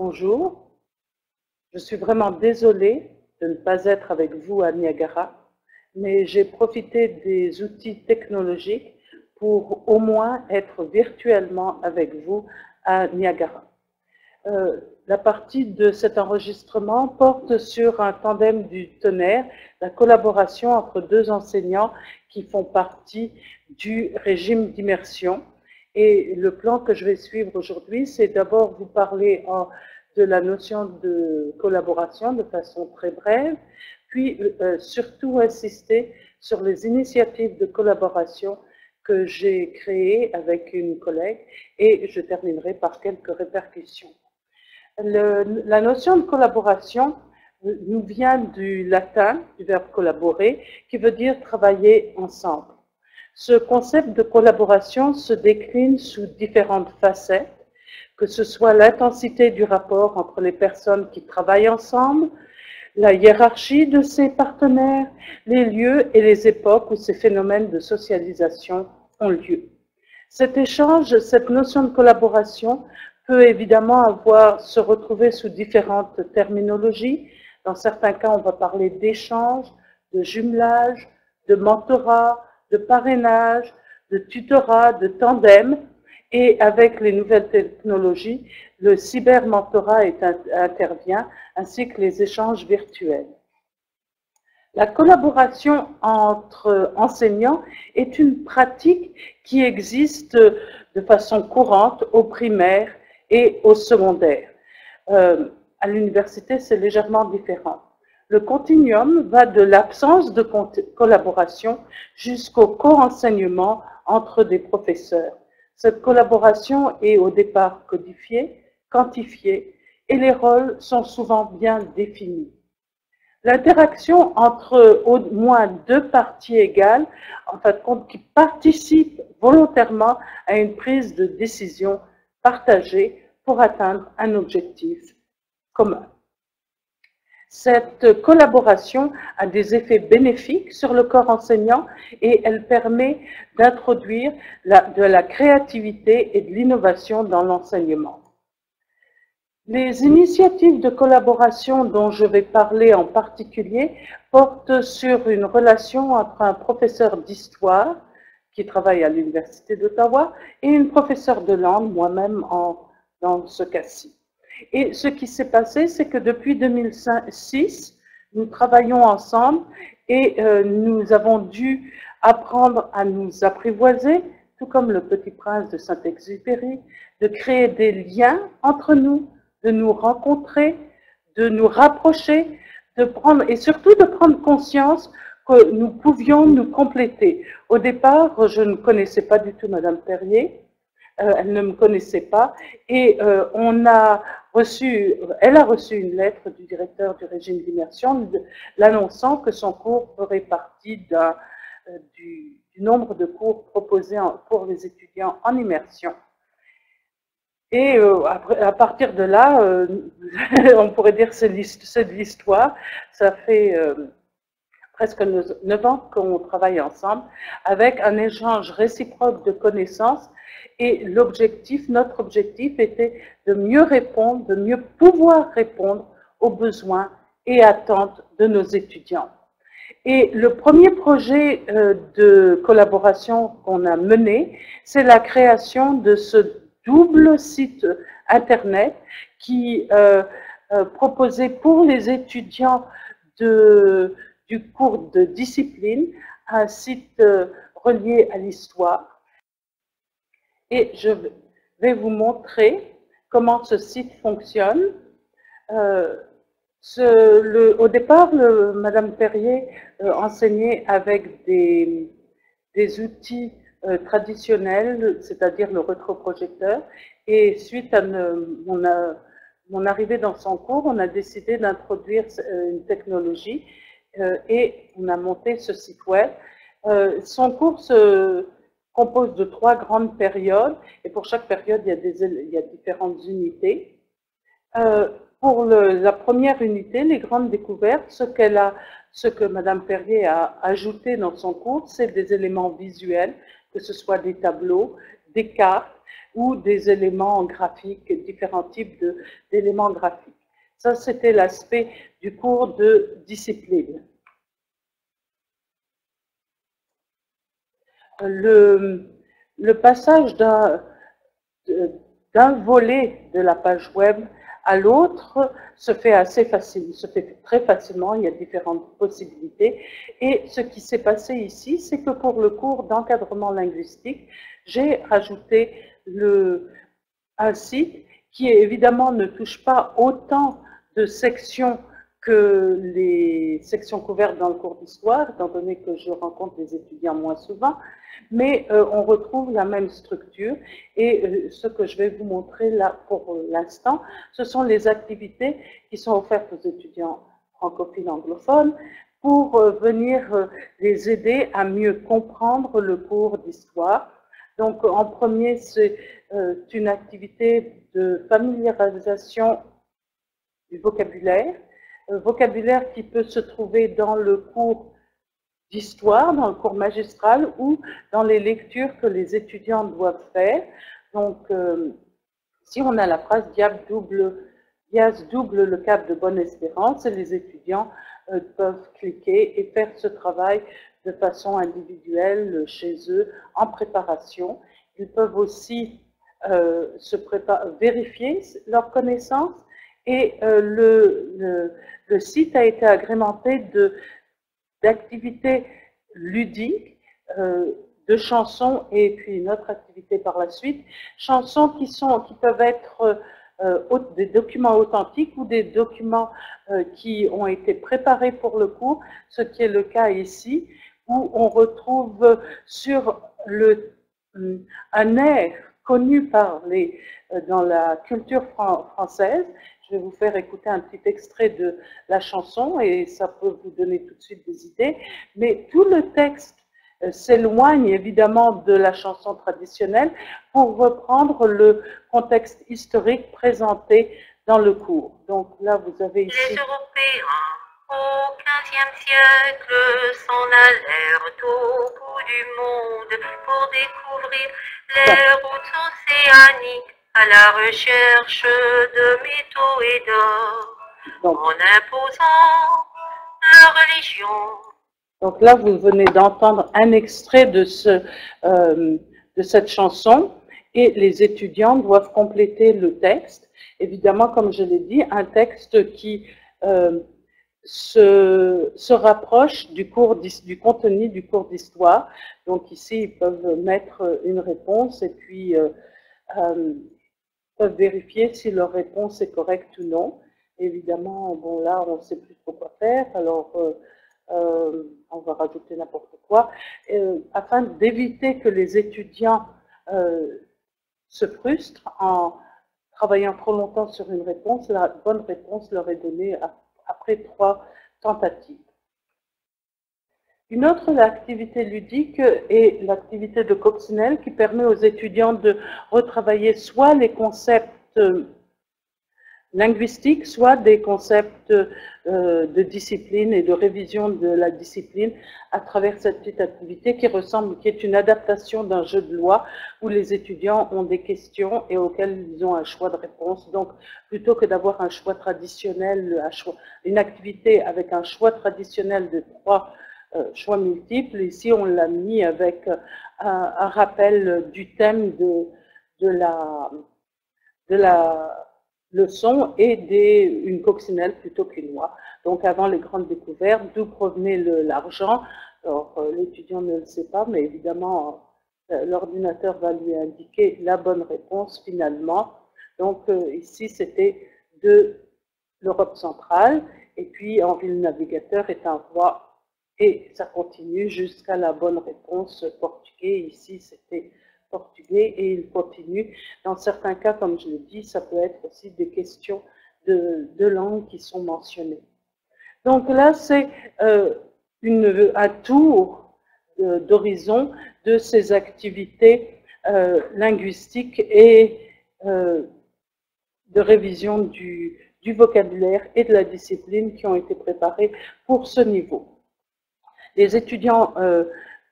Bonjour, je suis vraiment désolée de ne pas être avec vous à Niagara, mais j'ai profité des outils technologiques pour au moins être virtuellement avec vous à Niagara. La partie de cet enregistrement porte sur un tandem du tonnerre, la collaboration entre deux enseignants qui font partie du régime d'immersion. Et le plan que je vais suivre aujourd'hui, c'est d'abord vous parler de la notion de collaboration de façon très brève, puis surtout insister sur les initiatives de collaboration que j'ai créées avec une collègue, et je terminerai par quelques répercussions. La notion de collaboration nous vient du latin, du verbe collaborer, qui veut dire travailler ensemble. Ce concept de collaboration se décline sous différentes facettes, que ce soit l'intensité du rapport entre les personnes qui travaillent ensemble, la hiérarchie de ces partenaires, les lieux et les époques où ces phénomènes de socialisation ont lieu. Cet échange, cette notion de collaboration peut évidemment se retrouver sous différentes terminologies. Dans certains cas, on va parler d'échange, de jumelage, de mentorat, de parrainage, de tutorat, de tandem. Et avec les nouvelles technologies, le cybermentorat intervient, ainsi que les échanges virtuels. La collaboration entre enseignants est une pratique qui existe de façon courante au primaire et au secondaire. À l'université, c'est légèrement différent. Le continuum va de l'absence de collaboration jusqu'au co-enseignement entre des professeurs. Cette collaboration est au départ codifiée, quantifiée, et les rôles sont souvent bien définis. L'interaction entre au moins deux parties égales, en fin de compte, qui participent volontairement à une prise de décision partagée pour atteindre un objectif commun. Cette collaboration a des effets bénéfiques sur le corps enseignant et elle permet d'introduire de la créativité et de l'innovation dans l'enseignement. Les initiatives de collaboration dont je vais parler en particulier portent sur une relation entre un professeur d'histoire qui travaille à l'Université d'Ottawa et une professeure de langue, moi-même dans ce cas-ci. Et ce qui s'est passé, c'est que depuis 2006, nous travaillons ensemble et nous avons dû apprendre à nous apprivoiser, tout comme le Petit Prince de Saint-Exupéry, de créer des liens entre nous, de nous rencontrer, de nous rapprocher, et surtout de prendre conscience que nous pouvions nous compléter. Au départ, je ne connaissais pas du tout Madame Perrier, elle ne me connaissait pas, et elle a reçu une lettre du directeur du régime d'immersion l'annonçant que son cours ferait partie du nombre de cours proposés pour les étudiants en immersion. Et à partir de là, on pourrait dire que c'est de l'histoire. Ça fait presque 9 ans qu'on travaille ensemble avec un échange réciproque de connaissances. Et notre objectif était de mieux répondre, de mieux pouvoir répondre aux besoins et attentes de nos étudiants. Et le premier projet de collaboration qu'on a mené, c'est la création de ce double site Internet qui proposait pour les étudiants du cours de discipline un site relié à l'histoire. Et je vais vous montrer comment ce site fonctionne. Au départ, Madame Perrier enseignait avec des outils traditionnels, c'est-à-dire le rétroprojecteur. Et suite à mon arrivée dans son cours, on a décidé d'introduire une technologie et on a monté ce site web. Son cours se compose de 3 grandes périodes et pour chaque période, il y a différentes unités. Pour la première unité, les grandes découvertes, ce que Madame Perrier a ajouté dans son cours, c'est des éléments visuels, que ce soit des tableaux, des cartes, ou des éléments graphiques, différents types d'éléments graphiques. Ça, c'était l'aspect du cours de discipline. Le passage d'un volet de la page web à l'autre se fait assez facile, se fait très facilement, il y a différentes possibilités. Et ce qui s'est passé ici, c'est que pour le cours d'encadrement linguistique, j'ai rajouté un site qui évidemment ne touche pas autant de sections que les sections couvertes dans le cours d'histoire, étant donné que je rencontre des étudiants moins souvent, mais on retrouve la même structure. Et ce que je vais vous montrer là pour l'instant, ce sont les activités qui sont offertes aux étudiants francophiles anglophones pour venir les aider à mieux comprendre le cours d'histoire. Donc en premier, c'est une activité de familiarisation du vocabulaire, vocabulaire qui peut se trouver dans le cours d'histoire, dans le cours magistral ou dans les lectures que les étudiants doivent faire. Donc, si on a la phrase Diaz double le cap de Bonne-Espérance, les étudiants peuvent cliquer et faire ce travail de façon individuelle chez eux en préparation. Ils peuvent aussi vérifier leurs connaissances et le site a été agrémenté d'activités ludiques, de chansons et puis une autre activité par la suite, chansons qui peuvent être des documents authentiques ou des documents qui ont été préparés pour le cours, ce qui est le cas ici, où on retrouve sur un air connu dans la culture française. Je vais vous faire écouter un petit extrait de la chanson et ça peut vous donner tout de suite des idées. Mais tout le texte s'éloigne évidemment de la chanson traditionnelle pour reprendre le contexte historique présenté dans le cours. Donc là, vous avez ici... Les Européens au XVe siècle s'en allèrent au bout du monde pour découvrir les routes océaniques à la recherche de métaux et d'or, en imposant leur religion. Donc là, vous venez d'entendre un extrait de cette chanson et les étudiants doivent compléter le texte. Évidemment, comme je l'ai dit, un texte qui se rapproche du contenu du cours d'histoire. Donc ici, ils peuvent mettre une réponse et puis peuvent vérifier si leur réponse est correcte ou non. Évidemment, bon là, on ne sait plus trop quoi faire, alors on va rajouter n'importe quoi, afin d'éviter que les étudiants se frustrent en travaillant trop longtemps sur une réponse. La bonne réponse leur est donnée après 3 tentatives. Une autre activité ludique est l'activité de coccinelle qui permet aux étudiants de retravailler soit les concepts linguistiques, soit des concepts de discipline et de révision de la discipline à travers cette petite activité qui est une adaptation d'un jeu de loi où les étudiants ont des questions et auxquelles ils ont un choix de réponse. Donc, plutôt que d'avoir un choix traditionnel, une activité avec un choix traditionnel de 3 choix multiples, ici on l'a mis avec un rappel du thème de la leçon et une coccinelle plutôt qu'une loi. Donc avant les grandes découvertes, d'où provenait l'argent? Alors l'étudiant ne le sait pas, mais évidemment l'ordinateur va lui indiquer la bonne réponse finalement. Donc ici c'était de l'Europe centrale, et puis Henri le Navigateur est un roi, et ça continue jusqu'à la bonne réponse portugais. Ici c'était portugais et il continue. Dans certains cas, comme je l'ai dit, ça peut être aussi des questions de langue qui sont mentionnées. Donc là, c'est un tour d'horizon de ces activités linguistiques et de révision du vocabulaire et de la discipline qui ont été préparées pour ce niveau. Les étudiants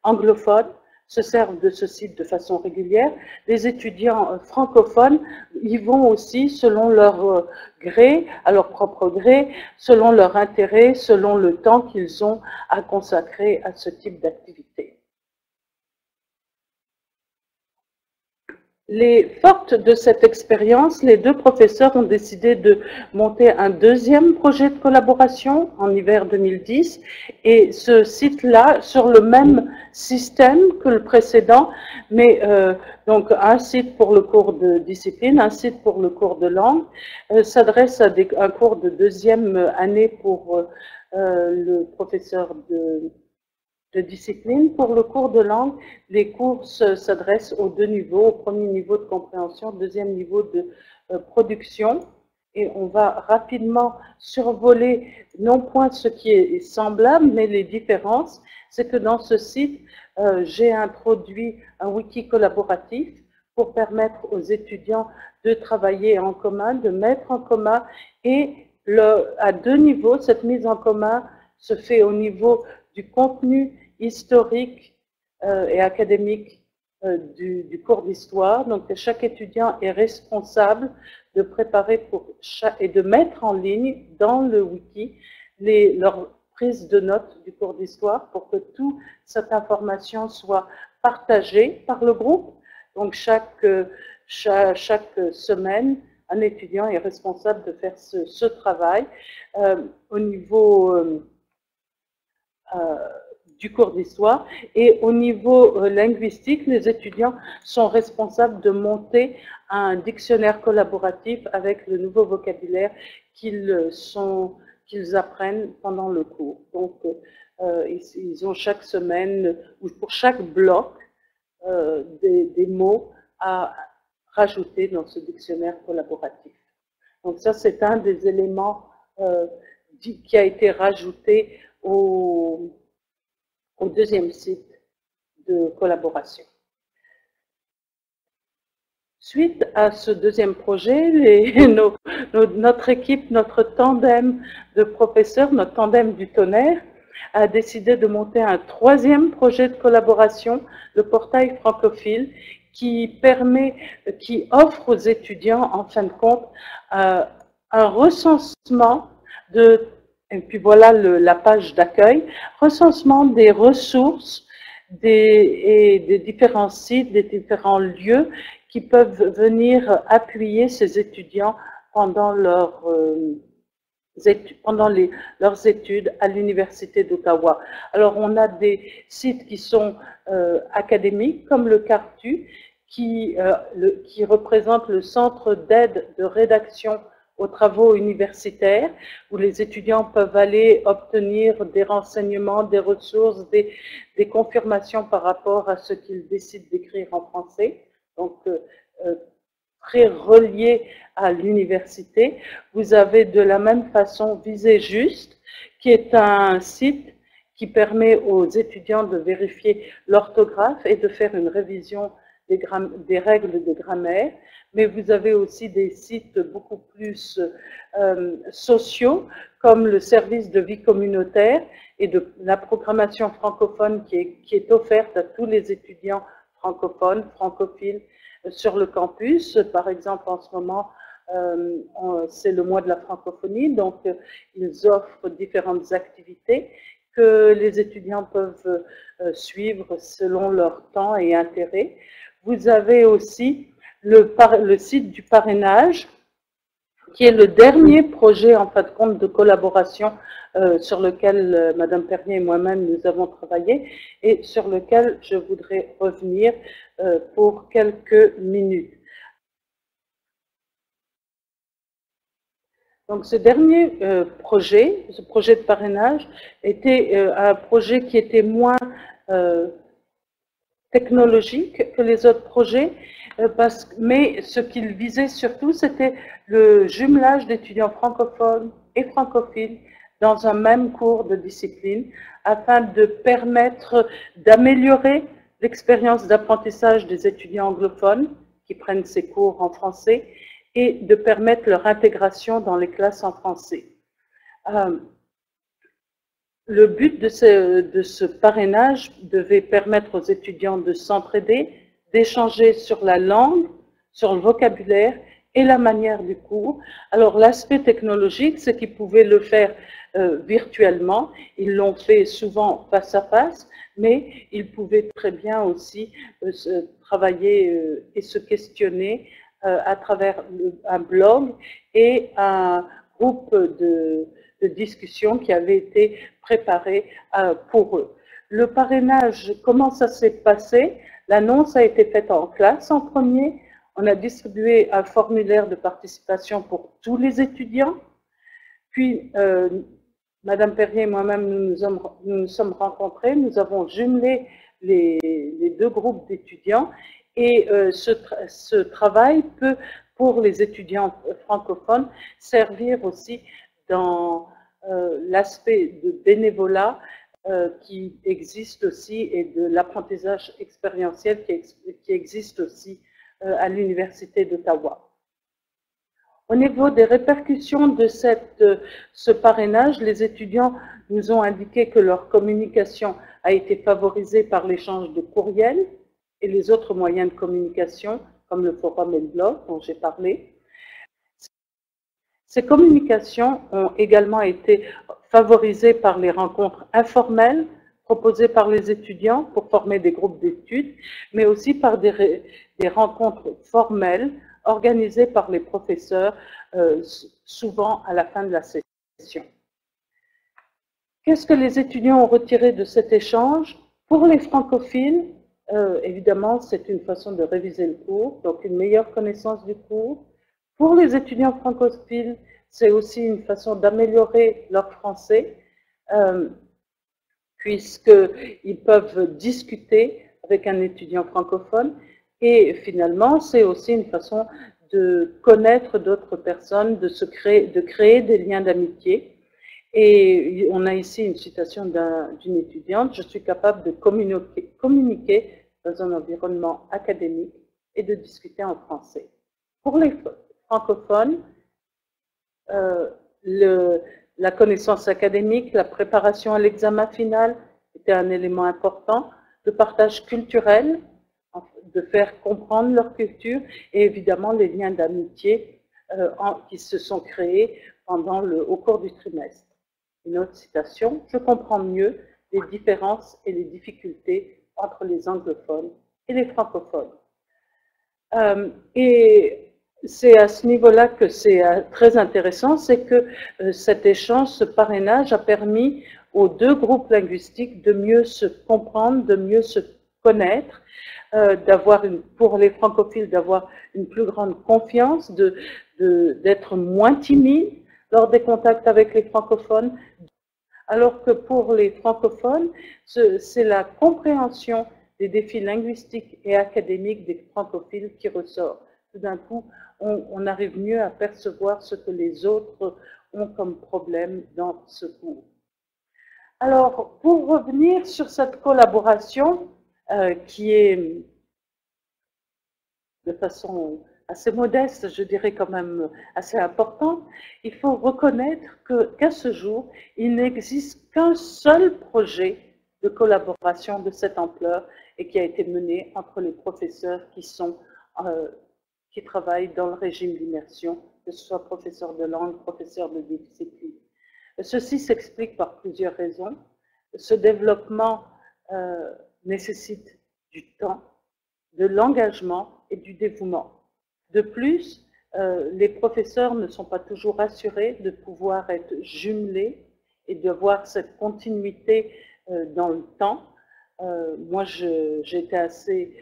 anglophones se servent de ce site de façon régulière. Les étudiants francophones y vont aussi selon leur gré, à leur propre gré, selon leur intérêt, selon le temps qu'ils ont à consacrer à ce type d'activité. Fortes de cette expérience, les deux professeurs ont décidé de monter un deuxième projet de collaboration en hiver 2010, et ce site-là, sur le même système que le précédent, mais donc un site pour le cours de discipline, un site pour le cours de langue, s'adresse à un cours de deuxième année pour le professeur de discipline. Pour le cours de langue, les cours s'adressent aux deux niveaux, au premier niveau de compréhension, deuxième niveau de production. Et on va rapidement survoler non point ce qui est semblable, mais les différences. C'est que dans ce site, j'ai introduit un wiki collaboratif pour permettre aux étudiants de travailler en commun, de mettre en commun, et à deux niveaux, cette mise en commun se fait au niveau du contenu historique et académique du cours d'histoire. Donc, chaque étudiant est responsable de préparer et de mettre en ligne dans le wiki leurs prises de notes du cours d'histoire pour que toute cette information soit partagée par le groupe. Donc, chaque semaine, un étudiant est responsable de faire ce travail. Au niveau du cours d'histoire, et au niveau linguistique, les étudiants sont responsables de monter un dictionnaire collaboratif avec le nouveau vocabulaire qu'ils apprennent pendant le cours. Donc, ils ont chaque semaine, ou pour chaque bloc, des mots à rajouter dans ce dictionnaire collaboratif. Donc ça, c'est un des éléments qui a été rajouté au deuxième site de collaboration. Suite à ce deuxième projet, notre équipe, notre tandem de professeurs, notre tandem du tonnerre, a décidé de monter un troisième projet de collaboration, le portail francophile, qui offre aux étudiants, en fin de compte, un recensement et puis voilà la page d'accueil, recensement des ressources des différents sites, des différents lieux qui peuvent venir appuyer ces étudiants pendant leurs études à l'Université d'Ottawa. Alors, on a des sites qui sont académiques, comme le CARTU, qui représente le Centre d'aide de rédaction aux travaux universitaires, où les étudiants peuvent aller obtenir des renseignements, des ressources, des confirmations par rapport à ce qu'ils décident d'écrire en français. Donc, très relié à l'université. Vous avez de la même façon Visé Juste, qui est un site qui permet aux étudiants de vérifier l'orthographe et de faire une révision des règles de grammaire. Mais vous avez aussi des sites beaucoup plus sociaux, comme le service de vie communautaire et de la programmation francophone qui est offerte à tous les étudiants francophones, francophiles sur le campus. Par exemple, en ce moment, c'est le mois de la francophonie, donc ils offrent différentes activités que les étudiants peuvent suivre selon leur temps et intérêt. Vous avez aussi le site du parrainage, qui est le dernier projet, en fin de compte, de collaboration sur lequel Madame Pernier et moi-même nous avons travaillé et sur lequel je voudrais revenir pour quelques minutes. Donc, ce dernier projet, ce projet de parrainage, était un projet qui était moins technologique que les autres projets, mais ce qu'il visait surtout, c'était le jumelage d'étudiants francophones et francophiles dans un même cours de discipline, afin de permettre d'améliorer l'expérience d'apprentissage des étudiants anglophones qui prennent ces cours en français et de permettre leur intégration dans les classes en français. Le but de ce parrainage devait permettre aux étudiants de s'entraider, d'échanger sur la langue, sur le vocabulaire et la manière du cours. Alors l'aspect technologique, c'est qu'ils pouvaient le faire virtuellement, ils l'ont fait souvent face à face, mais ils pouvaient très bien aussi travailler et se questionner à travers un blog et un groupe de discussion qui avait été préparé pour eux. Le parrainage, comment ça s'est passé? L'annonce a été faite en classe en premier. On a distribué un formulaire de participation pour tous les étudiants. Puis, Madame Perrier et moi-même, nous nous sommes rencontrés. Nous avons jumelé les deux groupes d'étudiants. Et ce travail peut, pour les étudiants francophones, servir aussi dans l'aspect de bénévolat qui existe aussi et de l'apprentissage expérientiel qui existe aussi à l'Université d'Ottawa. Au niveau des répercussions de ce parrainage, les étudiants nous ont indiqué que leur communication a été favorisée par l'échange de courriels et les autres moyens de communication, comme le forum et le blog dont j'ai parlé. Ces communications ont également été favorisées par les rencontres informelles proposées par les étudiants pour former des groupes d'études, mais aussi par des rencontres formelles organisées par les professeurs, souvent à la fin de la session. Qu'est-ce que les étudiants ont retiré de cet échange? Pour les francophiles, évidemment, c'est une façon de réviser le cours, donc une meilleure connaissance du cours. Pour les étudiants francophiles, c'est aussi une façon d'améliorer leur français, puisqu'ils peuvent discuter avec un étudiant francophone. Et finalement, c'est aussi une façon de connaître d'autres personnes, de créer des liens d'amitié. Et on a ici une citation d'une étudiante: « Je suis capable de communiquer dans un environnement académique et de discuter en français. » Pour les francophones, la connaissance académique, la préparation à l'examen final était un élément important, le partage culturel, de faire comprendre leur culture, et évidemment les liens d'amitié qui se sont créés au cours du trimestre. Une autre citation: « Je comprends mieux les différences et les difficultés entre les anglophones et les francophones. » Et c'est à ce niveau-là que c'est très intéressant, c'est que cet échange, ce parrainage a permis aux deux groupes linguistiques de mieux se comprendre, de mieux se connaître, pour les francophiles d'avoir une plus grande confiance, d'être moins timides lors des contacts avec les francophones, alors que pour les francophones, c'est la compréhension des défis linguistiques et académiques des francophiles qui ressort. Tout d'un coup, on arrive mieux à percevoir ce que les autres ont comme problème dans ce cours. Alors, pour revenir sur cette collaboration, qui est de façon assez modeste, je dirais quand même assez importante, il faut reconnaître qu'à ce jour, il n'existe qu'un seul projet de collaboration de cette ampleur et qui a été mené entre les professeurs qui travaillent dans le régime d'immersion, que ce soit professeurs de langue, professeurs de discipline. Ceci s'explique par plusieurs raisons. Ce développement nécessite du temps, de l'engagement et du dévouement. De plus, les professeurs ne sont pas toujours assurés de pouvoir être jumelés et de voir cette continuité dans le temps. Moi, j'ai été assez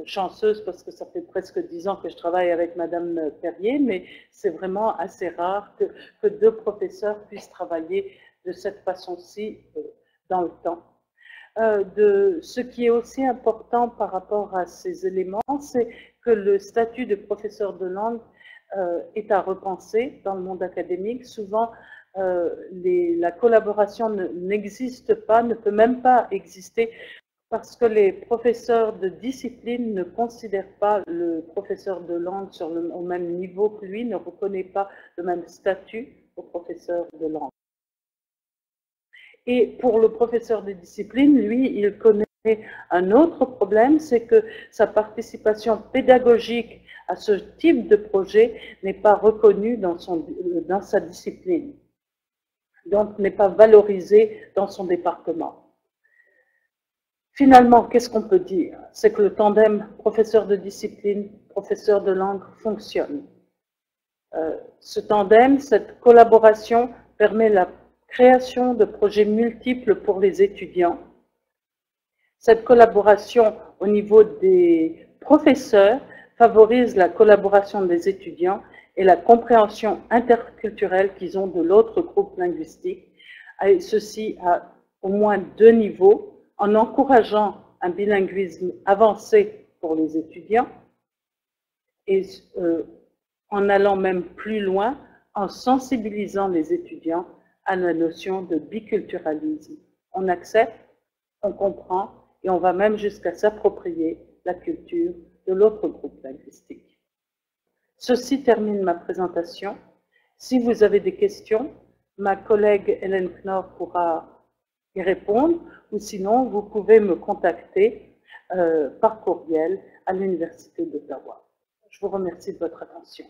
chanceuse parce que ça fait presque 10 ans que je travaille avec Madame Perrier, mais c'est vraiment assez rare que deux professeurs puissent travailler de cette façon-ci dans le temps. Ce qui est aussi important par rapport à ces éléments, c'est que le statut de professeur de langue est à repenser dans le monde académique. Souvent, la collaboration n'existe pas, ne peut même pas exister, parce que les professeurs de discipline ne considèrent pas le professeur de langue au même niveau que lui, ne reconnaît pas le même statut au professeur de langue. Et pour le professeur de discipline, lui, il connaît un autre problème, c'est que sa participation pédagogique à ce type de projet n'est pas reconnue dans sa discipline, donc n'est pas valorisée dans son département. Finalement, qu'est-ce qu'on peut dire? C'est que le tandem professeur de discipline, professeur de langue fonctionne. Ce tandem, cette collaboration permet la création de projets multiples pour les étudiants. Cette collaboration au niveau des professeurs favorise la collaboration des étudiants et la compréhension interculturelle qu'ils ont de l'autre groupe linguistique, et ceci à au moins 2 niveaux, en encourageant un bilinguisme avancé pour les étudiants et en allant même plus loin, en sensibilisant les étudiants à la notion de biculturalisme. On accepte, on comprend et on va même jusqu'à s'approprier la culture de l'autre groupe linguistique. Ceci termine ma présentation. Si vous avez des questions, ma collègue Hélène Knorr pourra y répondre, ou sinon vous pouvez me contacter par courriel à l'Université d'Ottawa. Je vous remercie de votre attention.